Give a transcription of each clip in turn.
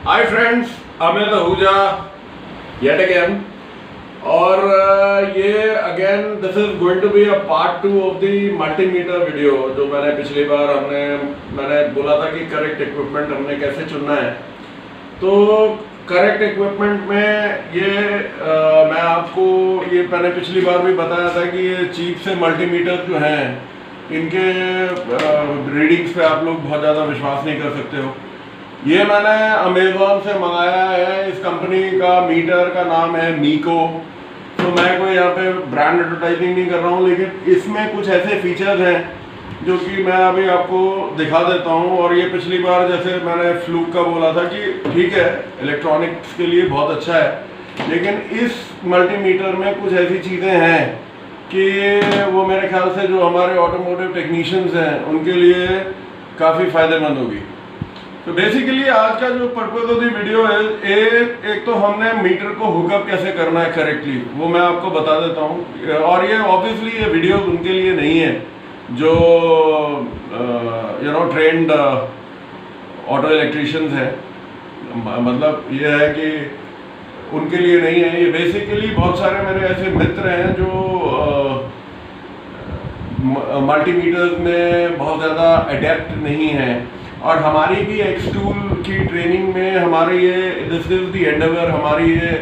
हाय friends, Amit Ahuja yet again. और ये again this is going to be a part 2 of the multimeter video. जो मैंने पिछली बार मैंने बोला था कि करेक्ट इक्विपमेंट हमने कैसे चुनना है। तो करेक्ट इक्विपमेंट में मैं आपको मैंने पिछली बार भी बताया था कि ये चीप से मल्टीमीटर जो हैं इनके रीडिंग्स पे आप लोग बहुत ज़्यादा विश्वास नहीं कर सकते हो। ये मैंने अमेज़ॉन से मंगाया है। इस कंपनी का मीटर का नाम है मीको। तो मैं कोई यहाँ पे ब्रांड एडवर्टाइजिंग नहीं कर रहा हूँ, लेकिन इसमें कुछ ऐसे फीचर्स हैं जो कि मैं अभी आपको दिखा देता हूँ। और ये पिछली बार जैसे मैंने फ्लूक का बोला था कि ठीक है, इलेक्ट्रॉनिक्स के लिए बहुत अच्छा है, लेकिन इस मल्टीमीटर में कुछ ऐसी चीज़ें हैं कि वो मेरे ख्याल से जो हमारे ऑटोमोटिव टेक्नीशियंस हैं उनके लिए काफ़ी फ़ायदेमंद होगी। तो बेसिकली आज का जो पर्पज ऑफ द वीडियो है, एक तो हमने मीटर को हुकअप कैसे करना है करेक्टली, वो मैं आपको बता देता हूँ। और ये ऑब्वियसली ये वीडियो उनके लिए नहीं है जो ट्रेंड ऑटो इलेक्ट्रिशियंस हैं। मतलब ये है कि उनके लिए नहीं है। ये बेसिकली बहुत सारे मेरे ऐसे मित्र हैं जो मल्टीमीटर्स में बहुत ज़्यादा अडेप्ट नहीं हैं। और हमारी भी एक्सटूल की ट्रेनिंग में हमारी ये दिस इज द एंडेवर, हमारी ये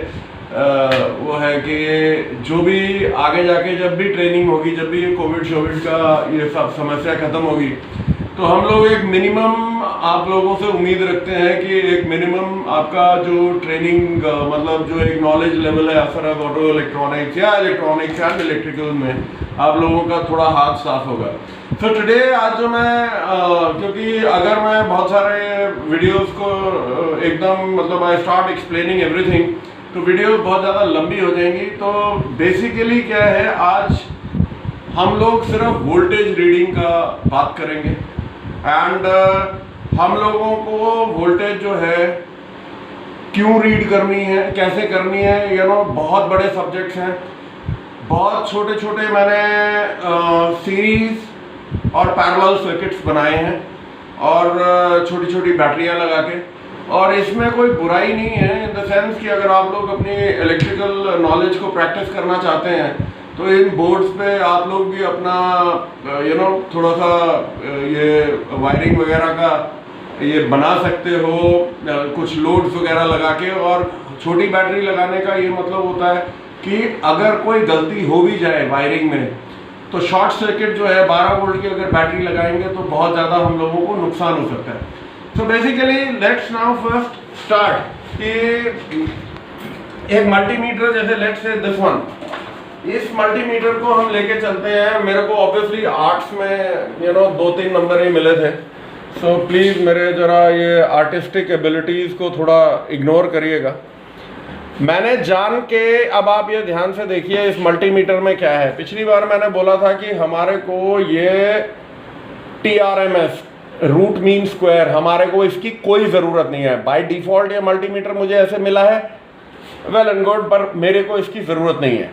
वो है कि जो भी आगे जाके जब भी ट्रेनिंग होगी, जब भी ये कोविड का ये सब समस्या ख़त्म होगी, तो हम लोग एक मिनिमम आप लोगों से उम्मीद रखते हैं कि एक मिनिमम आपका जो ट्रेनिंग मतलब जो एक नॉलेज लेवल है असर ऑटो इलेक्ट्रॉनिक्स या इलेक्ट्रॉनिक्स एंड इलेक्ट्रिकल में आप लोगों का थोड़ा हाथ साफ होगा। तो टुडे आज जो मैं क्योंकि अगर मैं बहुत सारे वीडियोस को एकदम मतलब आई स्टार्ट एक्सप्लेनिंग एवरीथिंग, तो वीडियोस बहुत ज़्यादा लंबी हो जाएंगी। तो बेसिकली क्या है, आज हम लोग सिर्फ वोल्टेज रीडिंग का बात करेंगे। एंड हम लोगों को वोल्टेज जो है क्यों रीड करनी है, कैसे करनी है, बहुत बड़े सब्जेक्ट्स हैं। बहुत छोटे छोटे मैंने सीरीज और पैरेलल सर्किट्स बनाए हैं और छोटी छोटी बैटरियां लगा के। और इसमें कोई बुराई नहीं है इन द सेंस कि अगर आप लोग अपनी इलेक्ट्रिकल नॉलेज को प्रैक्टिस करना चाहते हैं तो इन बोर्ड्स पे आप लोग भी अपना थोड़ा सा ये वायरिंग वगैरह का ये बना सकते हो, कुछ लोड्स वगैरह लगा के। और छोटी बैटरी लगाने का ये मतलब होता है कि अगर कोई गलती हो भी जाए वायरिंग में तो शॉर्ट सर्किट जो है 12 वोल्ट की अगर बैटरी लगाएंगे तो बहुत ज़्यादा हम लोगों को नुकसान हो सकता है। So basically let's now first start कि एक मल्टीमीटर जैसे लेट्स से दिस वन, इस मल्टीमीटर को हम लेके चलते हैं। मेरे को ऑब्वियसली आर्ट्स में 2-3 नंबर ही मिले थे। सो प्लीज़ मेरे ज़रा ये आर्टिस्टिक एबिलिटीज़ को थोड़ा इग्नोर करिएगा। मैंने जान के, अब आप ये ध्यान से देखिए इस मल्टीमीटर में क्या है। पिछली बार मैंने बोला था कि हमारे को ये TRMS रूट मीन स्क्वायर, हमारे को इसकी कोई ज़रूरत नहीं है। बाय डिफ़ॉल्ट ये मल्टीमीटर मुझे ऐसे मिला है, वेल एंड गुड, पर मेरे को इसकी ज़रूरत नहीं है।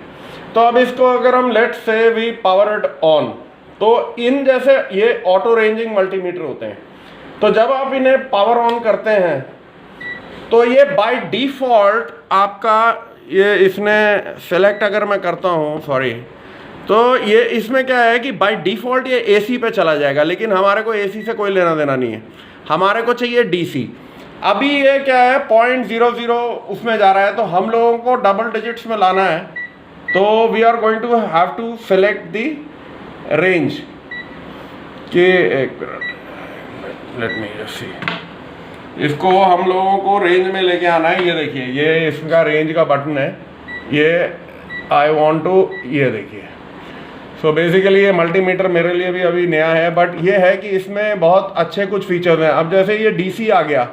तो अब इसको अगर हम let's say we power it on, तो इन जैसे ये ऑटो रेंजिंग मल्टीमीटर होते हैं, तो जब आप इन्हें पावर ऑन करते हैं तो ये बाय डिफ़ॉल्ट आपका ये इसने सेलेक्ट अगर मैं करता हूँ सॉरी, तो ये इसमें क्या है कि बाय डिफ़ॉल्ट ये AC पे चला जाएगा, लेकिन हमारे को AC से कोई लेना देना नहीं है, हमारे को चाहिए DC। अभी ये क्या है 0.00 उसमें जा रहा है, तो हम लोगों को डबल डिजिट्स में लाना है। तो we are going to have to select the range कि एक minute, let me just see, इसको हम लोगों को रेंज में लेके आना है। ये देखिए, ये इसका रेंज का बटन है, ये आई वांट टू, ये देखिए। सो बेसिकली ये मल्टीमीटर मेरे लिए भी अभी नया है, बट ये है कि इसमें बहुत अच्छे कुछ फीचर्स हैं। अब जैसे ये DC आ गया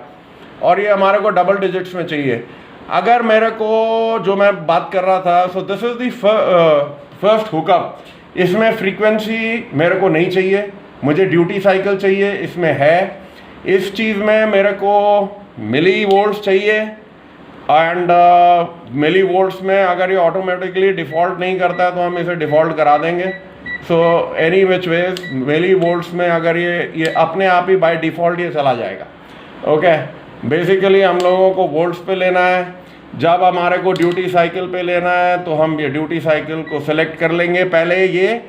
और ये हमारे को डबल डिजिट्स में चाहिए। अगर मेरे को जो मैं बात कर रहा था, so this is the first hookup. इसमें फ्रीक्वेंसी मेरे को नहीं चाहिए, मुझे ड्यूटी साइकिल चाहिए, इसमें है। इस चीज़ में मेरे को मिली वोल्ट्स चाहिए एंड मिली वोल्ट्स में अगर ये ऑटोमेटिकली डिफ़ॉल्ट नहीं करता है तो हम इसे डिफ़ॉल्ट करा देंगे। So any which ways millivolts में अगर ये अपने आप ही बाय डिफ़ॉल्ट ये चला जाएगा। ओके, बेसिकली हम लोगों को वोल्ट्स पे लेना है। जब हमारे को ड्यूटी साइकिल पे लेना है तो हम ये ड्यूटी साइकिल को सेलेक्ट कर लेंगे। पहले ये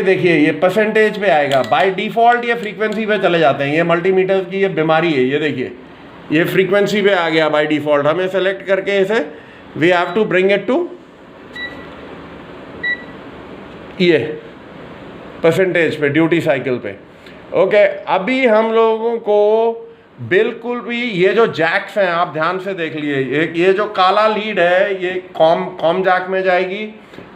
देखिए ये परसेंटेज पे आएगा, बाय डिफ़ॉल्ट ये फ्रीक्वेंसी पे चले जाते हैं। ये मल्टीमीटर की ये बीमारी है। ये देखिए ये फ्रीक्वेंसी पे आ गया बाय डिफ़ॉल्ट। हमें सेलेक्ट करके इसे we have to bring it to ये परसेंटेज पे, ड्यूटी साइकिल पे। ओके, अभी हम लोगों को बिल्कुल भी ये जो जैक्स हैं आप ध्यान से देख लिए, ये जो काला लीड है ये कॉम जैक में जाएगी,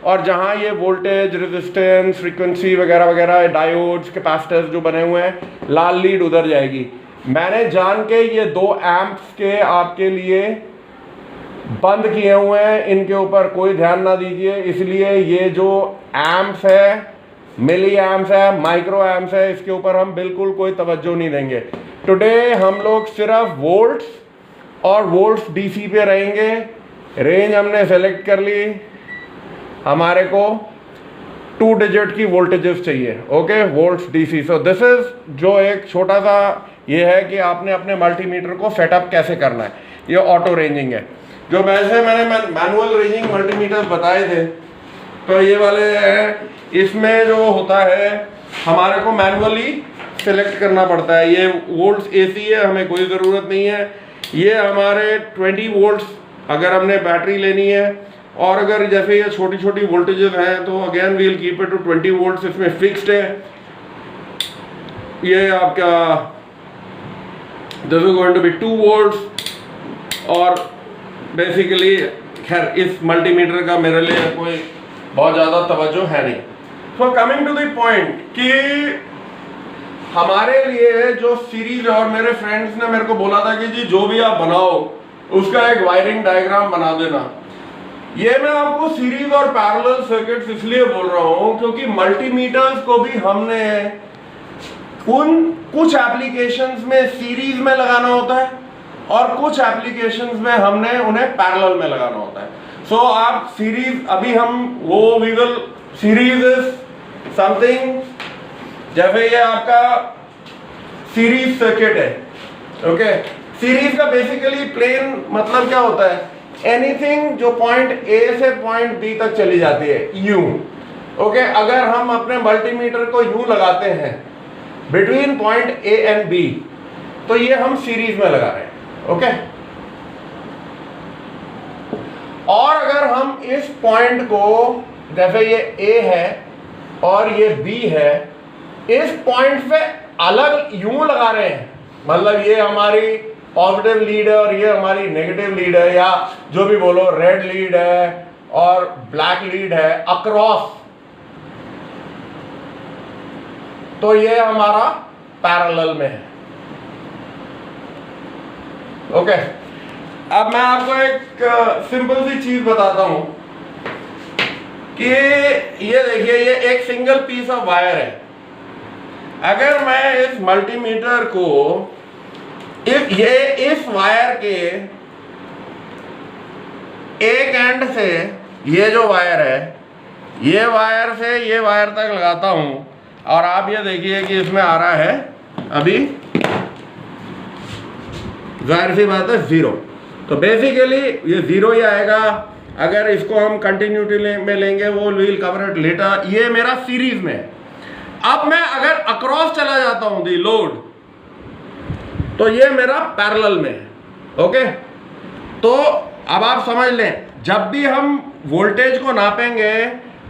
और जहाँ ये वोल्टेज, रेजिस्टेंस, फ्रीक्वेंसी वगैरह वगैरह, डायोड्स, कैपेसिटर्स जो बने हुए हैं, लाल लीड उधर जाएगी। मैंने जान के ये 2 एम्प्स के आपके लिए बंद किए हुए हैं, इनके ऊपर कोई ध्यान ना दीजिए। इसलिए ये जो एम्प्स है, मिली एम्प्स है, माइक्रो एम्प्स है, इसके ऊपर हम बिल्कुल कोई तवज्जो नहीं देंगे। टुडे हम लोग सिर्फ वोल्ट्स और वोल्ट्स डीसी पे रहेंगे। रेंज हमने सेलेक्ट कर ली, हमारे को 2 डिजिट की वोल्टेजेस चाहिए। Okay, volts DC. So this is जो एक छोटा सा ये है कि आपने अपने मल्टीमीटर को सेटअप कैसे करना है। ये ऑटो रेंजिंग है। जो मैंने मैनुअल रेंजिंग मल्टीमीटर बताए थे, तो ये वाले हैं। इसमें जो होता है हमारे को मैनुअली सेलेक्ट करना पड़ता है। ये वोल्ट्स एसी है, हमें कोई ज़रूरत नहीं है। ये हमारे 20 वोल्ट्स अगर हमने बैटरी लेनी है, और अगर जैसे ये छोटी छोटी वोल्टेजेस हैं तो again we'll keep it to 20 volts. इसमें फिक्स्ड है। ये आपका this is going to be 2 volts. और बेसिकली खैर इस मल्टीमीटर का मेरे लिए कोई बहुत ज़्यादा तवज्जो है नहीं। So coming to the point कि हमारे लिए जो सीरीज, और मेरे फ्रेंड्स ने मेरे को बोला था कि जी जो भी आप बनाओ उसका एक वायरिंग डायग्राम बना देना। ये मैं आपको सीरीज और पैरेलल सर्किट्स इसलिए बोल रहा हूँ क्योंकि मल्टीमीटर्स को भी हमने कुछ एप्लीकेशंस में सीरीज में लगाना होता है, और कुछ एप्लीकेशंस में हमने उन्हें पैरेलल में लगाना होता है। सो आप सीरीज, अभी हम वो we will series is something, जैसे ये आपका सीरीज सर्किट है। ओके, सीरीज का बेसिकली प्लेन मतलब क्या होता है, एनीथिंग जो पॉइंट ए से पॉइंट बी तक चली जाती है, यूं। ओके, अगर हम अपने मल्टीमीटर को यूं लगाते हैं between point A and B, तो ये हम सीरीज में लगा रहे हैं। ओके, और अगर हम इस पॉइंट को, जैसे ये ए है और ये बी है, इस पॉइंट पे अलग यूं लगा रहे हैं, मतलब ये हमारी पॉजिटिव लीड है और ये हमारी नेगेटिव लीड है, या जो भी बोलो, रेड लीड है और ब्लैक लीड है अक्रॉस, तो ये हमारा पैरेलल में है। ओके, अब मैं आपको एक सिंपल सी चीज बताता हूं कि ये देखिए, ये एक सिंगल पीस ऑफ वायर है। अगर मैं इस मल्टीमीटर को इस वायर के एक एंड से, ये जो वायर है, ये वायर से ये वायर तक लगाता हूं, और आप ये देखिए कि इसमें आ रहा है अभी जाहिर सी बात है 0। तो बेसिकली ये 0 ही आएगा। अगर इसको हम कंटिन्यूटी में लेंगे, वो विल कवर इट लेटर। ये मेरा सीरीज में है। अब मैं अगर अक्रॉस चला जाता हूं दी लोड, तो ये मेरा पैरेलल में है। ओके, तो अब आप समझ लें, जब भी हम वोल्टेज को नापेंगे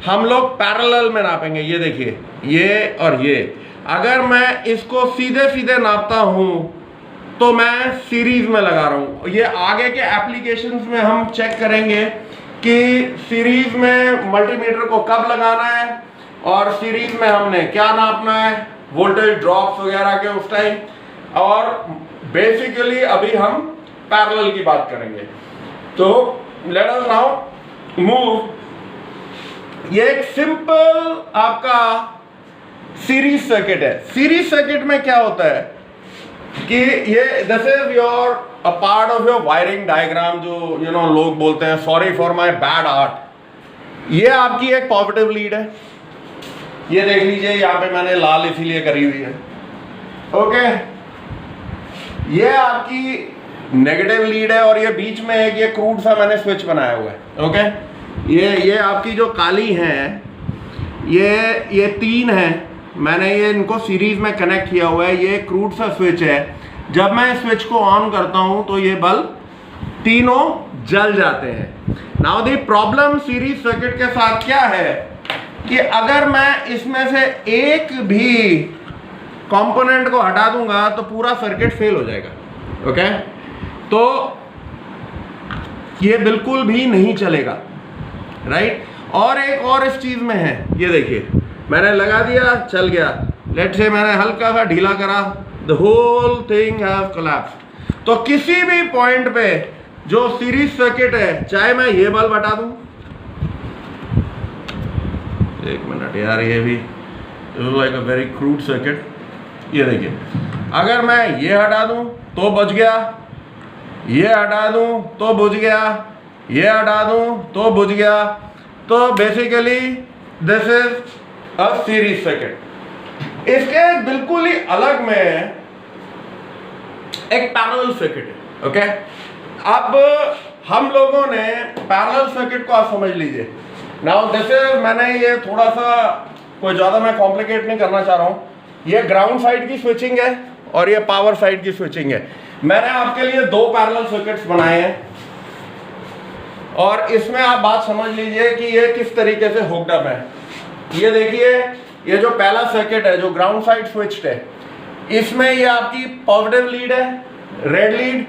हम लोग पैरेलल में नापेंगे। ये देखिए, ये और ये, अगर मैं इसको सीधे सीधे नापता हूं तो मैं सीरीज में लगा रहा हूं। ये आगे के एप्लीकेशंस में हम चेक करेंगे कि सीरीज में मल्टीमीटर को कब लगाना है, और सीरीज में हमने क्या नापना है, वोल्टेज ड्रॉप्स वगैरह के उस टाइम। और बेसिकली अभी हम पैरेलल की बात करेंगे। तो लेट अस नाउ मूव। ये एक सिंपल आपका सीरीज सर्किट है। सीरीज सर्किट में क्या होता है कि ये this is your a part of your wiring diagram, जो लोग बोलते हैं, sorry for my bad art. ये आपकी एक पॉजिटिव लीड है। ये देख लीजिए, यहाँ पे मैंने लाल इसीलिए करी हुई है। ओके, ये आपकी नेगेटिव लीड है और ये बीच में एक ये क्रूड सा मैंने स्विच बनाया हुआ है। ओके, ये आपकी जो काली हैं ये 3 है, मैंने ये इनको सीरीज में कनेक्ट किया हुआ है। ये क्रूड सा स्विच है, जब मैं स्विच को ऑन करता हूं तो ये बल्ब तीनों जल जाते हैं। Now the problem series circuit के साथ क्या है कि अगर मैं इसमें से एक भी कंपोनेंट को हटा दूंगा तो पूरा सर्किट फेल हो जाएगा। ओके, तो ये बिल्कुल भी नहीं चलेगा, राइट। और एक और इस चीज में है, ये देखिए मैंने लगा दिया, चल गया। लेट्स से मैंने हल्का सा ढीला करा, the whole thing have collapsed. तो किसी भी पॉइंट पे जो सीरीज सर्किट है, चाहे मैं ये बल्ब हटा दूं, एक मिनट यार, ये भी like a very crude circuit. ये देखिए, अगर मैं ये हटा दूं तो बच गया, ये हटा दूं तो बुझ गया, ये हटा दूं तो बुझ गया। तो basically this is a series circuit. इसके बिल्कुल ही अलग में एक पैरेलल सर्किट है। ओके, अब हम लोगों ने पैरेलल सर्किट को आप समझ लीजिए। नाउ दिस इज, मैंने ये थोड़ा सा कोई ज़्यादा मैं कॉम्प्लिकेट नहीं करना चाह रहा हूँ। ये ग्राउंड साइड की स्विचिंग है और ये पावर साइड की स्विचिंग है। मैंने आपके लिए 2 पैरेलल सर्किट्स बनाए हैं और इसमें आप बात समझ लीजिए कि ये किस तरीके से हुक्ड अप है। ये देखिए, ये जो पहला सर्किट है जो ग्राउंड साइड स्विच्ड है, इसमें ये आपकी पॉजिटिव लीड है, रेड लीड,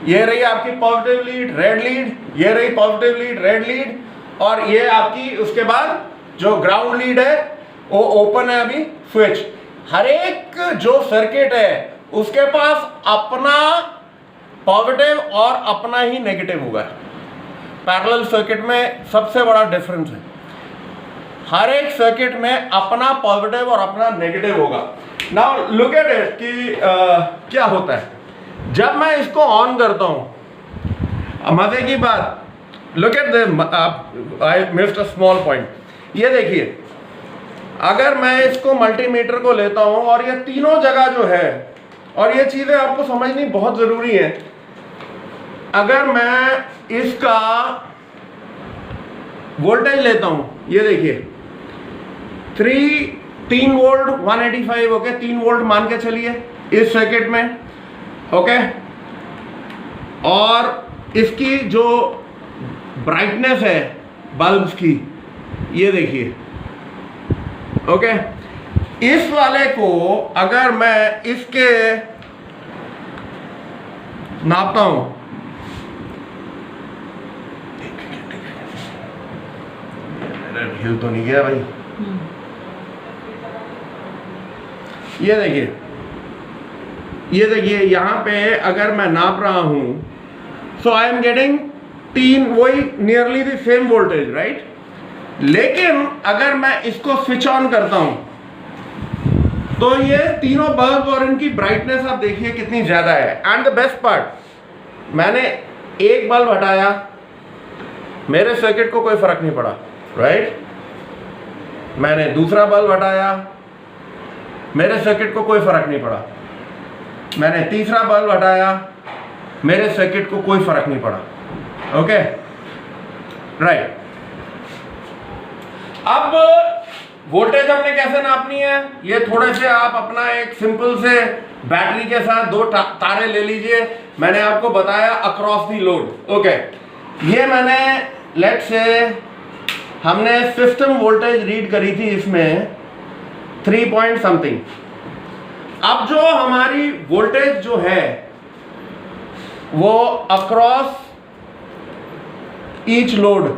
ये रही आपकी पॉजिटिव लीड, रेड लीड, ये रही पॉजिटिव लीड, रेड लीड, और ये आपकी उसके बाद जो ग्राउंड लीड है वो ओपन है अभी स्विच। हर एक जो सर्किट है उसके पास अपना पॉजिटिव और अपना ही नेगेटिव होगा। पैरेलल सर्किट में सबसे बड़ा डिफरेंस है, हर एक सर्किट में अपना पॉजिटिव और अपना नेगेटिव होगा। नाउ लुक एट इट कि क्या होता है जब मैं इसको ऑन करता हूं। मजे की बात, look at the, I missed a small point. ये देखिए, अगर मैं इसको मल्टीमीटर को लेता हूं और ये तीनों जगह जो है, और ये चीजें आपको समझनी बहुत जरूरी है। अगर मैं इसका वोल्टेज लेता हूं, ये देखिए 3 वोल्ट 185, ओके, 3 वोल्ट मान के चलिए इस सर्किट में, ओके। और इसकी जो ब्राइटनेस है बल्ब्स की, ये देखिए, ओके। इस वाले को अगर मैं इसके नापता हूं, हिल तो नहीं गया भाई, ये देखिए, ये देखिए यहां पे अगर मैं नाप रहा हूं, सो आई एम गेटिंग 3, वही nearly the same voltage, right. लेकिन अगर मैं इसको स्विच ऑन करता हूं तो ये तीनों बल्ब और इनकी ब्राइटनेस आप देखिए कितनी ज्यादा है। एंड द बेस्ट पार्ट, मैंने एक बल्ब हटाया, मेरे सर्किट को कोई फर्क नहीं पड़ा, राइट। मैंने दूसरा बल्ब हटाया, मेरे सर्किट को कोई फर्क नहीं पड़ा। मैंने तीसरा बल्ब हटाया, मेरे सर्किट को कोई फर्क नहीं पड़ा, ओके, राइट। अब वोल्टेज हमने कैसे नापनी है, ये थोड़े से आप अपना एक सिंपल से बैटरी के साथ 2 तारे ले लीजिए। मैंने आपको बताया अक्रॉस दी लोड, ओके। ये मैंने लेट से हमने सिस्टम वोल्टेज रीड करी थी इसमें 3 पॉइंट समथिंग। अब जो हमारी वोल्टेज जो है वो अक्रॉस ईच लोड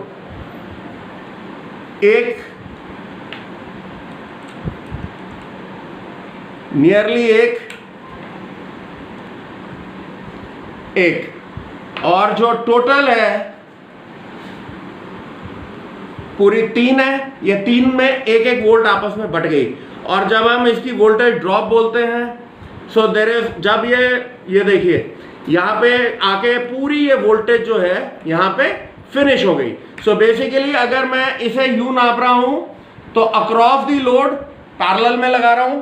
एक नियरली एक और जो टोटल है पूरी 3 है। ये 3 में एक वोल्ट आपस में बट गई। और जब हम इसकी वोल्टेज ड्रॉप बोलते हैं, सो देयर इज, जब ये देखिए यहाँ पे आके पूरी ये वोल्टेज जो है यहाँ पे फिनिश हो गई। सो बेसिकली अगर मैं इसे यू नाप रहा हूं तो अक्रॉस दी लोड पैरेलल में लगा रहा हूं,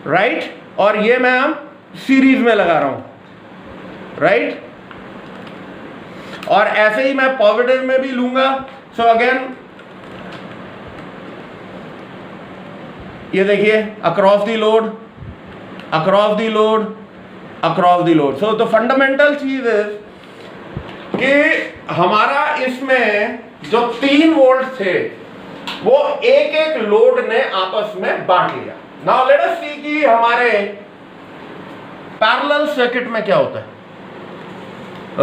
राइट, और ये मैं सीरीज में लगा रहा हूं। राइट? और ऐसे ही मैं पॉजिटिव में भी लूंगा। सो अगेन ये देखिए, across the load, across the load, across the load. So the fundamental चीज इज कि हमारा इसमें जो 3 वोल्ट थे वो एक एक लोड ने आपस में बांट लिया। नाउ लेट अस सी कि हमारे पैरेलल सर्किट में क्या होता है।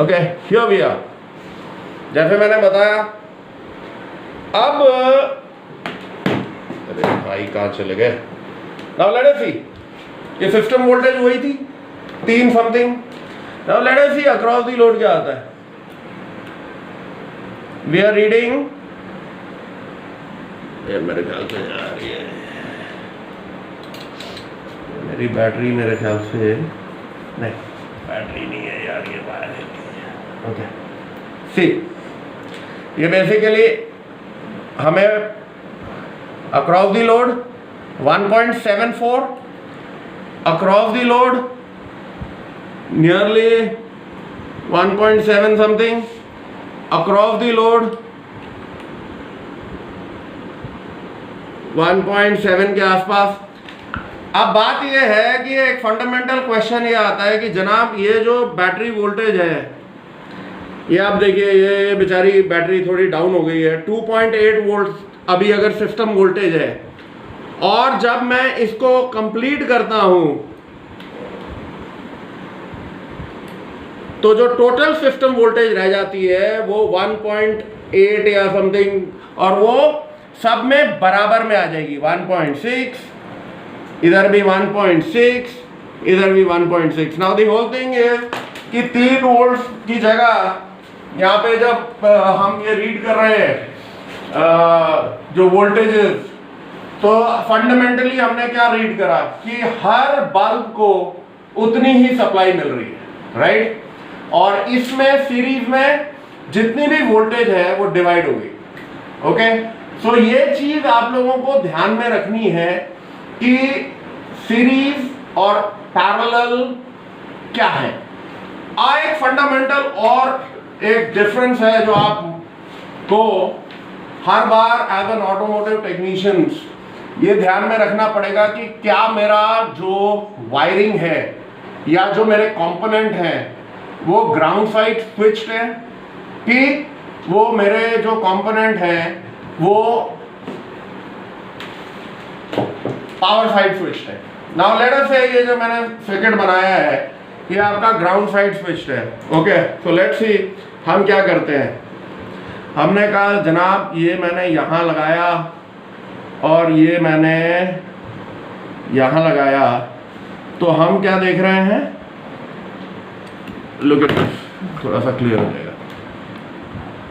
Okay, here we are. जैसे मैंने बताया, अब अरे भाई कहां चले गए। नाउ लेट अस सी, ये सिस्टम वोल्टेज वही थी 3 something. Now let us see across the load क्या आता है। वी आर रीडिंग, मेरे ख्याल से यार ये मेरी बैटरी, मेरे ख्याल से नहीं, बैटरी नहीं है यार, ये वायर है। ओके, सी ये बेसिकली हमें across the load 1.74, across the load nearly 1.7 something, across the load 1.7 के आसपास। अब बात यह है कि एक फंडामेंटल क्वेश्चन ये आता है कि जनाब ये जो बैटरी वोल्टेज है, ये आप देखिए, ये बेचारी बैटरी थोड़ी डाउन हो गई है, 2.8 वोल्ट अभी अगर सिस्टम वोल्टेज है, और जब मैं इसको कंप्लीट करता हूं तो जो टोटल सिस्टम वोल्टेज रह जाती है वो 1.8 या समथिंग, और वो सब में बराबर में आ जाएगी। 1.6, इधर भी 1.6, इधर भी 1.6। Now the whole thing is कि 3 वोल्ट की जगह यहाँ पे जब हम ये रीड कर रहे हैं जो वोल्टेजेस, तो फंडामेंटली हमने क्या रीड करा कि हर बल्ब को उतनी ही सप्लाई मिल रही है, राइट? और इसमें सीरीज में जितनी भी वोल्टेज है वो डिवाइड हो गई। ओके, सो ये चीज आप लोगों को ध्यान में रखनी है कि सीरीज और पैरेलल क्या है। एक फंडामेंटल और एक डिफरेंस है जो आपको हर बार एज एन ऑटोमोटिव टेक्नीशियंस ये ध्यान में रखना पड़ेगा कि क्या मेरा जो वायरिंग है या जो मेरे कंपोनेंट हैं वो ग्राउंड साइड स्विच्ड है, कि वो मेरे जो कंपोनेंट हैं वो पावर साइड स्विच्ड है। नाउ लेट अस से ये जो मैंने सर्किट बनाया है ये आपका ग्राउंड साइड स्विच्ड है। ओके, सो लेट्स सी हम क्या करते हैं। हमने कहा जनाब ये मैंने यहाँ लगाया और ये मैंने यहाँ लगाया, तो हम क्या देख रहे हैं, लुक एट दिस, थोड़ा सा क्लियर हो जाएगा।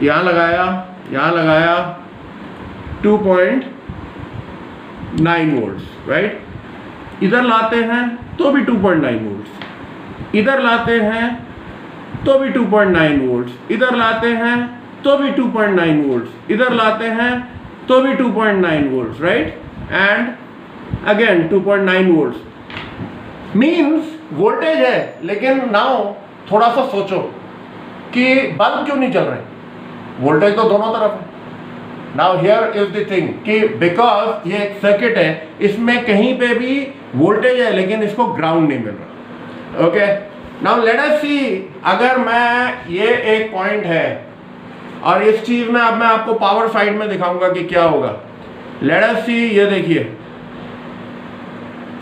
यहाँ लगाया, यहाँ लगाया 2.9 वोल्ट्स, राइट? इधर लाते हैं तो भी 2.9 वोल्ट्स, इधर लाते हैं तो भी 2.9 वोल्ट्स, इधर लाते हैं तो भी 2.9 वोल्ट्स, इधर लाते हैं तो भी 2.9 volts, right? And again 2.9 volts. Means voltage है, लेकिन नाउ थोड़ा सा सोचो कि बल्ब क्यों नहीं चल रहे? वोल्टेज तो दोनों तरफ है। Now here is the thing कि बिकॉज ये एक सर्किट है, इसमें कहीं पे भी वोल्टेज है लेकिन इसको ग्राउंड नहीं मिल रहा। ओके, नाउ लेट अस सी, अगर मैं ये एक पॉइंट है और इस चीज में अब मैं आपको पावर साइड में दिखाऊंगा कि क्या होगा। लेट अस सी, ये देखिए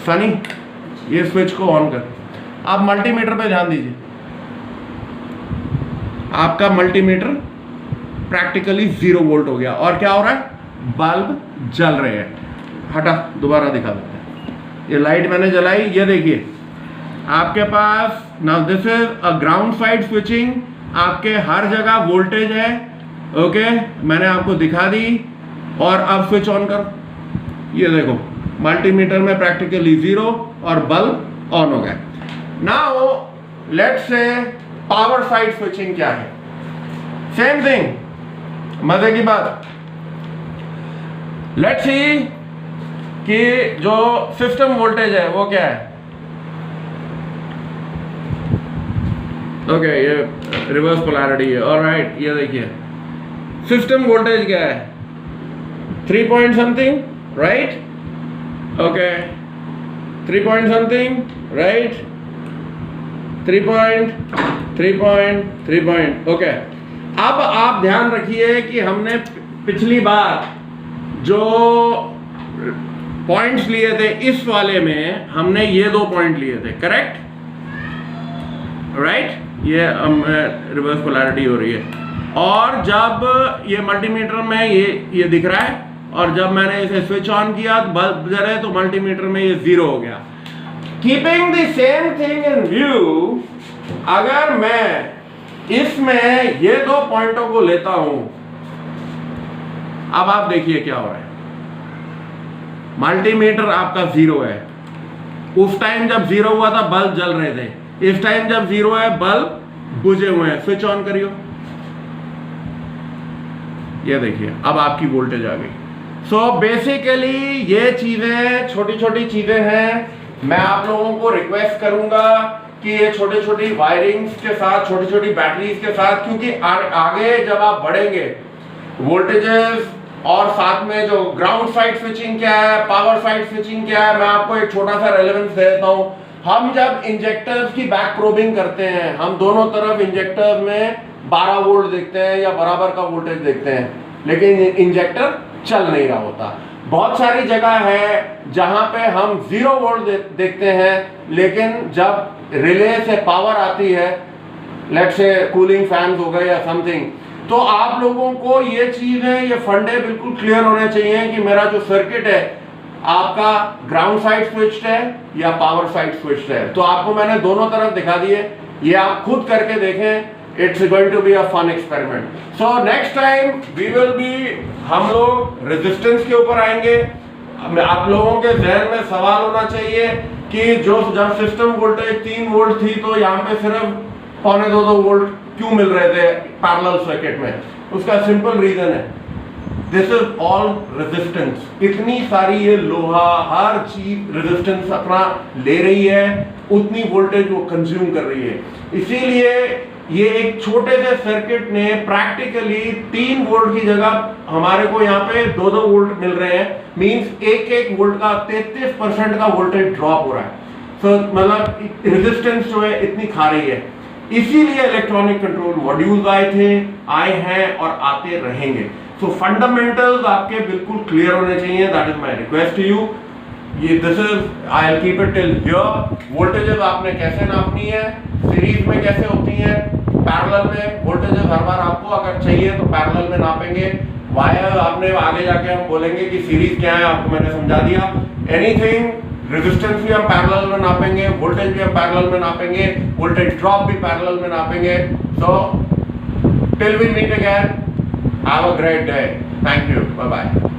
सनी, ये स्विच को ऑन कर। आप मल्टीमीटर पे ध्यान दीजिए, आपका मल्टीमीटर प्रैक्टिकली 0 वोल्ट हो गया और क्या हो रहा है, बल्ब जल रहे हैं। हटा, दोबारा दिखा देते हैं। ये लाइट मैंने जलाई, ये देखिए आपके पास, now this is a ground side switching, आपके हर जगह वोल्टेज है। ओके, मैंने आपको दिखा दी और अब स्विच ऑन करो, ये देखो मल्टीमीटर में प्रैक्टिकली 0 और बल्ब ऑन हो गया। Now let's say power side switching क्या है, सेम थिंग, मजे की बात। लेट्स सी कि जो सिस्टम वोल्टेज है वो क्या है, ओके, ये रिवर्स पोलैरिटी है। ऑलराइट, ये देखिए सिस्टम वोल्टेज क्या है, 3 point something, right? Okay, 3 point something, right? 3 point. Okay, अब आप ध्यान रखिए कि हमने पिछली बार जो पॉइंट्स लिए थे इस वाले में हमने ये 2 पॉइंट लिए थे, करेक्ट? राइट? ये रिवर्स पोलैरिटी हो रही है। और जब ये मल्टीमीटर में ये दिख रहा है, और जब मैंने इसे स्विच ऑन किया तो बल्ब जले तो मल्टीमीटर में ये 0 हो गया। Keeping the same thing in view, अगर मैं इसमें ये 2 पॉइंटों को लेता हूं, अब आप देखिए क्या हो रहा है। मल्टीमीटर आपका 0 है, उस टाइम जब 0 हुआ था बल्ब जल रहे थे, इस टाइम जब 0 है बल्ब बुझे हुए हैं। स्विच ऑन करियो, ये देखिए अब आपकी वोल्टेज आ गई। सो बेसिकली ये चीजें छोटी छोटी चीजें हैं। मैं आप लोगों को रिक्वेस्ट करूंगा कि ये छोटी छोटी वायरिंग्स के साथ, छोटी छोटी बैटरीज के साथ, क्योंकि आगे जब आप बढ़ेंगे वोल्टेजेस और साथ में जो ग्राउंड साइड स्विचिंग क्या है, पावर साइड स्विचिंग क्या है, मैं आपको एक छोटा सा रेलेवेंस दे देता हूं। हम जब इंजेक्टर्स की बैक प्रोबिंग करते हैं, हम दोनों तरफ इंजेक्टर्स में 12 वोल्ट देखते हैं या बराबर का वोल्टेज देखते हैं, लेकिन इंजेक्टर चल नहीं रहा होता। बहुत सारी जगह है जहां पे हम 0 वोल्ट देखते हैं, लेकिन जब रिले से पावर आती है, लेट्स से कूलिंग फैंस हो गए या समथिंग, तो आप लोगों को ये चीजें, ये फंडे बिल्कुल क्लियर होने चाहिए कि मेरा जो सर्किट है आपका ग्राउंड साइड स्विच्ड है या पावर साइड स्विच्ड है। तो आपको मैंने दोनों तरफ दिखा दिए, ये आप खुद करके देखें। It's going to be a fun experiment. So next time we will be, हम लोग रेजिस्टेंस के ऊपर आएंगे। आप लोगों के जहन में सवाल होना चाहिए कि जो जब सिस्टम वोल्टेज 3 वोल्ट थी तो यहाँ पे सिर्फ 1.25-2 वोल्ट क्यों मिल रहे थे पैरेलल सर्किट में? उसका सिंपल रीजन है, दिस इज ऑल रेजिस्टेंस। इतनी सारी ये लोहा, हर चीज रेजिस्टेंस अपना ले रही है, उतनी वोल्टेज वो कंज्यूम कर रही है। इसीलिए ये एक छोटे से सर्किट ने प्रैक्टिकली 3 वोल्ट की जगह हमारे को यहाँ पे 2-2 वोल्ट मिल रहे हैं। मींस 1-1 वोल्ट का 33% का वोल्टेज ड्रॉप हो रहा है। सो मतलब रेजिस्टेंस जो है इतनी खा रही है। इसीलिए इलेक्ट्रॉनिक कंट्रोल मॉड्यूल्स आए हैं और आते रहेंगे। सो फंडामेंटल्स आपके बिल्कुल क्लियर होने चाहिए। That is my request to you. ये this is, I will keep it till here. Voltages आपने कैसे नापनी है, सीरीज में कैसे होती है, पैरेलल में वोल्टेजेस हर बार आपको अगर चाहिए तो पैरेलल में नापेंगे। वायर आपने आगे जाके हम बोलेंगे कि सीरीज क्या है, आपको मैंने समझा दिया। एनीथिंग, रेजिस्टेंस भी हम पैरेलल में नापेंगे, वोल्टेज भी हम पैरेलल में नापेंगे, वोल्टेज ड्रॉप भी पैरेलल में नापेंगे। So till we meet again, have a great day. Thank you, bye bye.